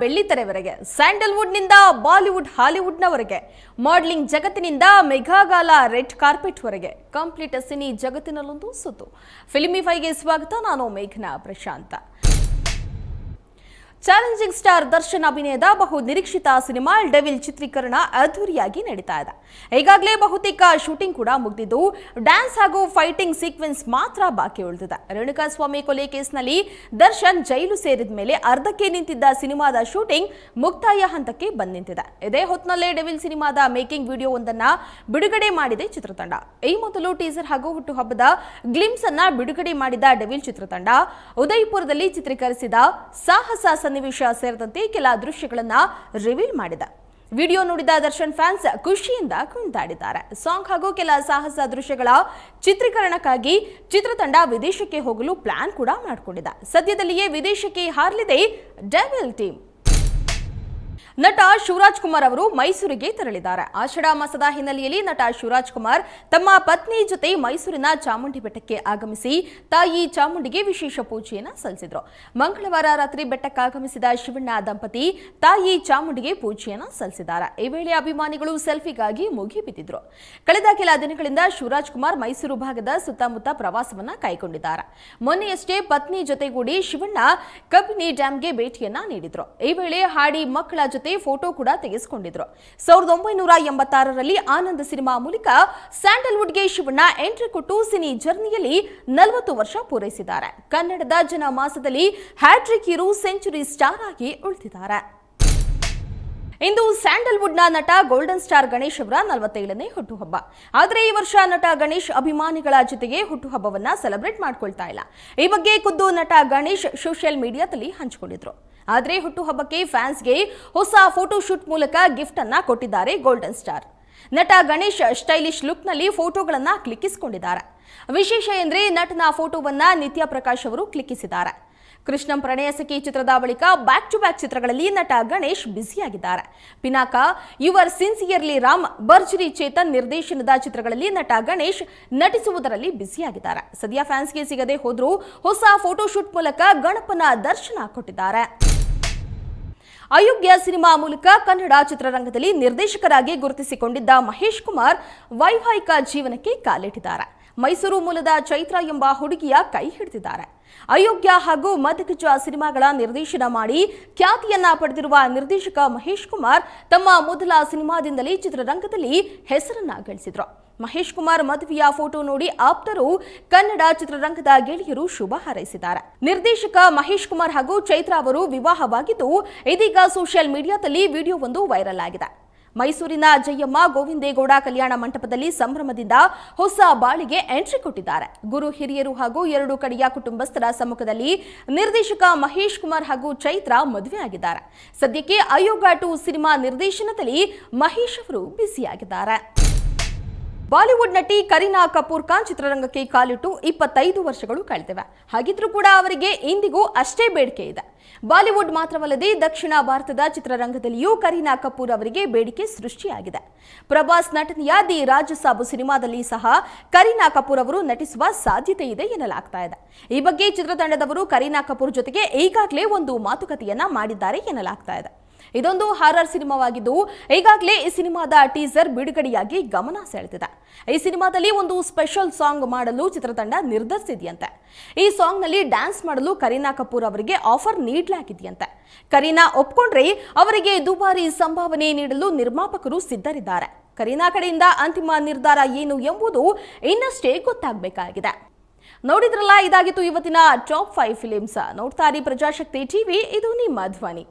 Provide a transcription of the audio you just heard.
ಬೆಳ್ಳಿತೆರೆವರೆಗೆ, ಸ್ಯಾಂಡಲ್ವುಡ್ನಿಂದ ಬಾಲಿವುಡ್ ಹಾಲಿವುಡ್ನವರೆಗೆ, ಮಾಡಲಿಂಗ್ ಜಗತ್ತಿನಿಂದ ಮೆಗಾಗಾಲ ರೆಡ್ ಕಾರ್ಪೆಟ್ವರೆಗೆ ಕಂಪ್ಲೀಟ್ ಸಿನಿ ಜಗತ್ತಿನಲ್ಲೊಂದು ಸುತ್ತು. ಫಿಲ್ಮಿಫೈಗೆ ಸ್ವಾಗತ. ನಾನು ಮೇಘನಾ ಪ್ರಶಾಂತ. ಚಾಲೆಂಜಿಂಗ್ ಸ್ಟಾರ್ ದರ್ಶನ್ ಅಭಿನಯದ ಬಹು ನಿರೀಕ್ಷಿತ ಸಿನಿಮಾ ಡೆವಿಲ್ ಚಿತ್ರೀಕರಣ ಅದ್ದೂರಿಯಾಗಿ ನಡೀತಾ ಇದೆ. ಈಗಾಗಲೇ ಬಹುತೇಕ ಶೂಟಿಂಗ್ ಕೂಡ ಮುಗಿದಿದ್ದು, ಡ್ಯಾನ್ಸ್ ಹಾಗೂ ಫೈಟಿಂಗ್ ಸೀಕ್ವೆನ್ಸ್ ಮಾತ್ರ ಬಾಕಿ ಉಳಿದಿದೆ. ರೇಣುಕಾಸ್ವಾಮಿ ಕೊಲೆ ಕೇಸ್ನಲ್ಲಿ ದರ್ಶನ್ ಜೈಲು ಸೇರಿದ ಮೇಲೆ ಅರ್ಧಕ್ಕೆ ನಿಂತಿದ್ದ ಸಿನಿಮಾದ ಶೂಟಿಂಗ್ ಮುಕ್ತಾಯ ಹಂತಕ್ಕೆ ಬಂದು ನಿಂತಿದೆ. ಇದೇ ಹೊತ್ತಿನಲ್ಲೇ ಡೆವಿಲ್ ಸಿನಿಮಾದ ಮೇಕಿಂಗ್ ವಿಡಿಯೋವೊಂದನ್ನು ಬಿಡುಗಡೆ ಮಾಡಿದೆ ಚಿತ್ರತಂಡ. ಈ ಮೊದಲು ಟೀಸರ್ ಹಾಗೂ ಹುಟ್ಟುಹಬ್ಬದ ಗ್ಲಿಮ್ಸ್ ಅನ್ನ ಬಿಡುಗಡೆ ಮಾಡಿದ ಡೆವಿಲ್ ಚಿತ್ರತಂಡ ಉದಯಪುರದಲ್ಲಿ ಚಿತ್ರೀಕರಿಸಿದ ಸಾಹಸ ಸನ್ನಿವೇಶ ಸೇರಿದಂತೆ ಕೆಲ ದೃಶ್ಯಗಳನ್ನ ರಿವೀಲ್ ಮಾಡಿದೆ. ವಿಡಿಯೋ ನೋಡಿದ ದರ್ಶನ್ ಫ್ಯಾನ್ಸ್ ಖುಷಿಯಿಂದ ಕುಣಿದಾಡಿದ್ದಾರೆ. ಸಾಂಗ್ ಹಾಗೂ ಕೆಲ ಸಾಹಸ ದೃಶ್ಯಗಳ ಚಿತ್ರೀಕರಣಕ್ಕಾಗಿ ಚಿತ್ರತಂಡ ವಿದೇಶಕ್ಕೆ ಹೋಗಲು ಪ್ಲಾನ್ ಕೂಡ ಮಾಡಿಕೊಂಡಿದೆ. ಸದ್ಯದಲ್ಲಿಯೇ ವಿದೇಶಕ್ಕೆ ಹಾರಲಿದೆ ಡೆವಿಲ್ ಟೀಮ್. ನಟ ಶಿವರಾಜ್ ಕುಮಾರ್ ಅವರು ಮೈಸೂರಿಗೆ ತೆರಳಿದ್ದಾರೆ. ಆಷಾಢ ಮಾಸದ ಹಿನ್ನೆಲೆಯಲ್ಲಿ ನಟ ಶಿವರಾಜ್ ಕುಮಾರ್ ತಮ್ಮ ಪತ್ನಿ ಜೊತೆ ಮೈಸೂರಿನ ಚಾಮುಂಡಿ ಬೆಟ್ಟಕ್ಕೆ ಆಗಮಿಸಿ ತಾಯಿ ಚಾಮುಂಡಿಗೆ ವಿಶೇಷ ಪೂಜೆಯನ್ನು ಸಲ್ಲಿಸಿದರು. ಮಂಗಳವಾರ ರಾತ್ರಿ ಬೆಟ್ಟಕ್ಕಾಗಮಿಸಿದ ಶಿವಣ್ಣ ದಂಪತಿ ತಾಯಿ ಚಾಮುಂಡಿಗೆ ಪೂಜೆಯನ್ನು ಸಲ್ಲಿಸಿದ್ದಾರೆ. ಈ ವೇಳೆ ಅಭಿಮಾನಿಗಳು ಸೆಲ್ಫಿಗಾಗಿ ಮುಗಿಬಿದ್ದಿದ್ರು. ಕಳೆದ ಕೆಲ ದಿನಗಳಿಂದ ಶಿವರಾಜ್ ಕುಮಾರ್ ಮೈಸೂರು ಭಾಗದ ಸುತ್ತಮುತ್ತ ಪ್ರವಾಸವನ್ನ ಕೈಗೊಂಡಿದ್ದಾರೆ. ಮೊನ್ನೆಯಷ್ಟೇ ಪತ್ನಿ ಜೊತೆಗೂಡಿ ಶಿವಣ್ಣ ಕಬಿನಿ ಡ್ಯಾಂಗೆ ಭೇಟಿಯನ್ನ ನೀಡಿದ್ರು. ಈ ವೇಳೆ ಹಾಡಿ ಮಕ್ಕಳ ಜೊತೆ ಫೋಟೋ ಕೂಡ ತೆಗೆಸಿಕೊಂಡಿದ್ರು. 1986ರಲ್ಲಿ ಆನಂದ್ ಸಿನಿಮಾ ಮೂಲಕ ಸ್ಯಾಂಡಲ್ವುಡ್ಗೆ ಶಿವಣ್ಣ ಎಂಟ್ರಿ ಕೊಟ್ಟು ಸಿನಿ ಜರ್ನಿಯಲ್ಲಿ 40 ವರ್ಷ ಪೂರೈಸಿದ್ದಾರೆ. ಕನ್ನಡದ ಜನಮಾಸದಲ್ಲಿ ಹ್ಯಾಟ್ರಿಕ್ ಹೀರೋ ಸೆಂಚುರಿ ಸ್ಟಾರ್ ಆಗಿ ಉಳಿದಿದ್ದಾರೆ. ಇಂದು ಸ್ಯಾಂಡಲ್ವುಡ್ನ ನಟ ಗೋಲ್ಡನ್ ಸ್ಟಾರ್ ಗಣೇಶ್ ಅವರ 47ನೇ ಹುಟ್ಟುಹಬ್ಬ. ಆದರೆ ಈ ವರ್ಷ ನಟ ಗಣೇಶ್ ಅಭಿಮಾನಿಗಳ ಜೊತೆಗೆ ಹುಟ್ಟುಹಬ್ಬವನ್ನ ಸೆಲೆಬ್ರೇಟ್ ಮಾಡ್ಕೊಳ್ತಾ ಇಲ್ಲ. ಈ ಬಗ್ಗೆ ಖುದ್ದು ನಟ ಗಣೇಶ್ ಸೋಷಿಯಲ್ ಮೀಡಿಯಾದಲ್ಲಿ ಹಂಚಿಕೊಂಡಿದ್ರು. ಆದರೆ ಹುಟ್ಟುಹಬ್ಬಕ್ಕೆ ಫ್ಯಾನ್ಸ್ಗೆ ಹೊಸ ಫೋಟೋ ಶೂಟ್ ಮೂಲಕ ಗಿಫ್ಟ್ ಅನ್ನ ಕೊಟ್ಟಿದ್ದಾರೆ ಗೋಲ್ಡನ್ ಸ್ಟಾರ್. ನಟ ಗಣೇಶ್ ಸ್ಟೈಲಿಶ್ ಲುಕ್ ನಲ್ಲಿ ಫೋಟೋಗಳನ್ನ ಕ್ಲಿಕ್ಕಿಸಿಕೊಂಡಿದ್ದಾರೆ. ವಿಶೇಷ ಎಂದ್ರೆ ನಟನ ಫೋಟೋವನ್ನ ನಿತ್ಯ ಪ್ರಕಾಶ್ ಅವರು ಕ್ಲಿಕ್ಕಿಸಿದ್ದಾರೆ. ಕೃಷ್ಣಂ ಪ್ರಣಯ ಸಖಿ ಚಿತ್ರದ ಬಳಿಕ ಬ್ಯಾಕ್ ಟು ಬ್ಯಾಕ್ ಚಿತ್ರಗಳಲ್ಲಿ ನಟ ಗಣೇಶ್ ಬ್ಯುಸಿಯಾಗಿದ್ದಾರೆ. ಪಿನಾಕ, ಯುವರ್ ಸಿನ್ಸಿಯರ್ಲಿ ರಾಮ್, ಭರ್ಜರಿ ಚೇತನ್ ನಿರ್ದೇಶನದ ಚಿತ್ರಗಳಲ್ಲಿ ನಟ ಗಣೇಶ್ ನಟಿಸುವುದರಲ್ಲಿ ಬ್ಯುಸಿಯಾಗಿದ್ದಾರೆ. ಸದ್ಯ ಫ್ಯಾನ್ಸ್ಗೆ ಸಿಗದೆ ಹೋದ್ರೂ ಹೊಸ ಫೋಟೋಶೂಟ್ ಮೂಲಕ ಗಣಪನ ದರ್ಶನ ಕೊಟ್ಟಿದ್ದಾರೆ. ಅಯೋಗ್ಯ ಸಿನಿಮಾ ಮೂಲಕ ಕನ್ನಡ ಚಿತ್ರರಂಗದಲ್ಲಿ ನಿರ್ದೇಶಕರಾಗಿ ಗುರುತಿಸಿಕೊಂಡಿದ್ದ ಮಹೇಶ್ ಕುಮಾರ್ ವೈವಾಹಿಕ ಜೀವನಕ್ಕೆ ಕಾಲಿಟ್ಟಿದ್ದಾರೆ. ಮೈಸೂರು ಮೂಲದ ಚೈತ್ರ ಎಂಬ ಹುಡುಗಿಯ ಕೈ ಹಿಡಿದಿದ್ದಾರೆ. ಅಯೋಗ್ಯ ಹಾಗೂ ಮದಗಜ ಸಿನಿಮಾಗಳ ನಿರ್ದೇಶನ ಮಾಡಿ ಖ್ಯಾತಿಯನ್ನ ಪಡೆದಿರುವ ನಿರ್ದೇಶಕ ಮಹೇಶ್ ಕುಮಾರ್ ತಮ್ಮ ಮೊದಲ ಸಿನಿಮಾದಿಂದಲೇ ಚಿತ್ರರಂಗದಲ್ಲಿ ಹೆಸರನ್ನ ಗಳಿಸಿದ್ರು. ಮಹೇಶ್ ಕುಮಾರ್ ಮದುವೆಯ ಫೋಟೋ ನೋಡಿ ಆಪ್ತರು, ಕನ್ನಡ ಚಿತ್ರರಂಗದ ಗೆಳೆಯರು ಶುಭ ಹಾರೈಸಿದ್ದಾರೆ. ನಿರ್ದೇಶಕ ಮಹೇಶ್ ಕುಮಾರ್ ಹಾಗೂ ಚೈತ್ರ ಅವರು ವಿವಾಹವಾಗಿದ್ದು, ಇದೀಗ ಸೋಷಿಯಲ್ ಮೀಡಿಯಾದಲ್ಲಿ ವಿಡಿಯೋವೊಂದು ವೈರಲ್ ಆಗಿದೆ. ಮೈಸೂರಿನ ಜಯಮ್ಮ ಗೋವಿಂದೇಗೌಡ ಕಲ್ಯಾಣ ಮಂಟಪದಲ್ಲಿ ಸಂಭ್ರಮದಿಂದ ಹೊಸ ಬಾಳಿಗೆ ಎಂಟ್ರಿ ಕೊಟ್ಟಿದ್ದಾರೆ. ಗುರು ಹಿರಿಯರು ಹಾಗೂ 2 ಕಡೆಯ ಕುಟುಂಬಸ್ಥರ ಸಮ್ಮುಖದಲ್ಲಿ ನಿರ್ದೇಶಕ ಮಹೇಶ್ ಕುಮಾರ್ ಹಾಗೂ ಚೈತ್ರ ಮದುವೆಯಾಗಿದ್ದಾರೆ. ಸದ್ಯಕ್ಕೆ ಅಯೋಗ 2 ಸಿನಿಮಾ ನಿರ್ದೇಶನದಲ್ಲಿ ಮಹೇಶ್ ಅವರು ಬ್ಯುಸಿಯಾಗಿದ್ದಾರೆ. ಬಾಲಿವುಡ್ ನಟಿ ಕರೀನಾ ಕಪೂರ್ ಖಾನ್ ಚಿತ್ರರಂಗಕ್ಕೆ ಕಾಲಿಟ್ಟು 25 ವರ್ಷಗಳು ಕಳೆದಿವೆ. ಹಾಗಿದ್ರೂ ಕೂಡ ಅವರಿಗೆ ಇಂದಿಗೂ ಅಷ್ಟೇ ಬೇಡಿಕೆ ಇದೆ. ಬಾಲಿವುಡ್ ಮಾತ್ರವಲ್ಲದೆ ದಕ್ಷಿಣ ಭಾರತದ ಚಿತ್ರರಂಗದಲ್ಲಿಯೂ ಕರೀನಾ ಕಪೂರ್ ಅವರಿಗೆ ಬೇಡಿಕೆ ಸೃಷ್ಟಿಯಾಗಿದೆ. ಪ್ರಭಾಸ್ ನಟನೆಯ ದಿ ರಾಜಸಾಬು ಸಿನಿಮಾದಲ್ಲಿ ಸಹ ಕರೀನಾ ಕಪೂರ್ ಅವರು ನಟಿಸುವ ಸಾಧ್ಯತೆ ಇದೆ ಎನ್ನಲಾಗ್ತಾ ಇದೆ. ಈ ಬಗ್ಗೆ ಚಿತ್ರತಂಡದವರು ಕರೀನಾ ಕಪೂರ್ ಜೊತೆಗೆ ಈಗಾಗಲೇ ಒಂದು ಮಾತುಕತೆಯನ್ನ ಮಾಡಿದ್ದಾರೆ ಎನ್ನಲಾಗ್ತಾ ಇದೆ. ಇದೊಂದು ಹಾರರ್ ಸಿನಿಮಾವಾಗಿದ್ದು, ಈಗಾಗಲೇ ಈ ಸಿನಿಮಾದ ಟೀಸರ್ ಬಿಡುಗಡೆಯಾಗಿ ಗಮನ ಸೆಳೆದಿದೆ. ಈ ಸಿನಿಮಾದಲ್ಲಿ ಒಂದು ಸ್ಪೆಷಲ್ ಸಾಂಗ್ ಮಾಡಲು ಚಿತ್ರತಂಡ ನಿರ್ಧರಿಸಿದೆಯಂತೆ. ಈ ಸಾಂಗ್ ನಲ್ಲಿ ಡ್ಯಾನ್ಸ್ ಮಾಡಲು ಕರೀನಾ ಕಪೂರ್ ಅವರಿಗೆ ಆಫರ್ ನೀಡಲಾಗಿದೆಯಂತೆ. ಕರೀನಾ ಒಪ್ಕೊಂಡ್ರೆ ಅವರಿಗೆ ದುಬಾರಿ ಸಂಭಾವನೆ ನೀಡಲು ನಿರ್ಮಾಪಕರು ಸಿದ್ಧರಿದ್ದಾರೆ. ಕರೀನಾ ಕಡೆಯಿಂದ ಅಂತಿಮ ನಿರ್ಧಾರ ಏನು ಎಂಬುದು ಇನ್ನಷ್ಟೇ ಗೊತ್ತಾಗಬೇಕಾಗಿದೆ. ನೋಡಿದ್ರಲ್ಲ, ಇದಾಗಿತ್ತು ಇವತ್ತಿನ ಟಾಪ್ 5 ಫಿಲಿಮ್ಸ್. ನೋಡ್ತಾ ಇರಿ ಪ್ರಜಾಶಕ್ತಿ ಟಿವಿ, ಇದು ನಿಮ್ಮ ಧ್ವನಿ.